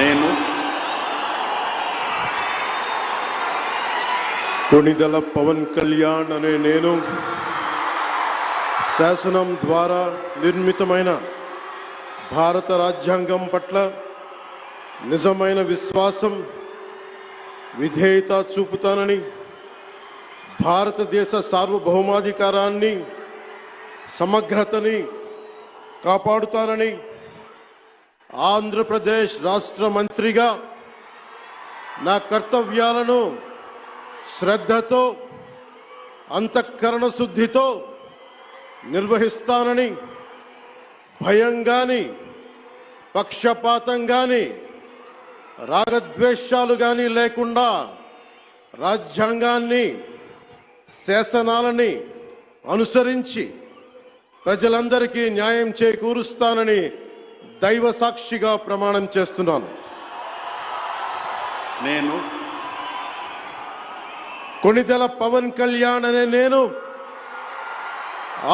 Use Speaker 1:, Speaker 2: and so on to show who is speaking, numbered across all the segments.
Speaker 1: నేను
Speaker 2: కొణిదెల పవన్ కళ్యాణ్ అనే నేను శాసనం ద్వారా నిర్మితమైన భారత రాజ్యాంగం పట్ల నిజమైన విశ్వాసం విధేయత చూపుతానని, భారతదేశ సార్వభౌమాధికారాన్ని సమగ్రతని కాపాడుతానని, ఆంధ్రప్రదేశ్ రాష్ట్ర మంత్రిగా నా కర్తవ్యాలను శ్రద్ధతో అంతఃకరణ శుద్ధితో నిర్వహిస్తానని, భయం గాని పక్షపాతం గాని రాగద్వేషాలు గాని లేకుండా రాజ్యాంగాన్ని శాసనాలని అనుసరించి ప్రజలందరికీ న్యాయం చేకూరుస్తానని దైవ సాక్షిగా ప్రమాణం చేస్తున్నాను.
Speaker 1: నేను
Speaker 2: కొణిదెల పవన్ కళ్యాణ్ అనే నేను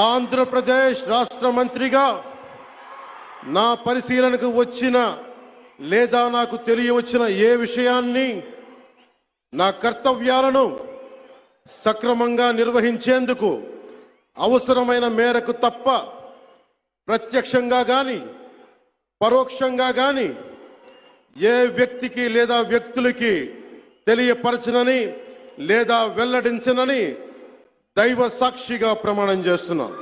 Speaker 2: ఆంధ్రప్రదేశ్ రాష్ట్ర మంత్రిగా నా పరిశీలనకు వచ్చిన లేదా నాకు తెలియవచ్చిన ఏ విషయాన్ని నా కర్తవ్యాలను సక్రమంగా నిర్వహించేందుకు అవసరమైన మేరకు తప్ప ప్రత్యక్షంగా గాని పరోక్షంగా గాని ఏ వ్యక్తికి లేదా వ్యక్తులకి తెలియపరచనని లేదా వెల్లడించనని దైవ సాక్షిగా ప్రమాణం చేస్తున్నాను.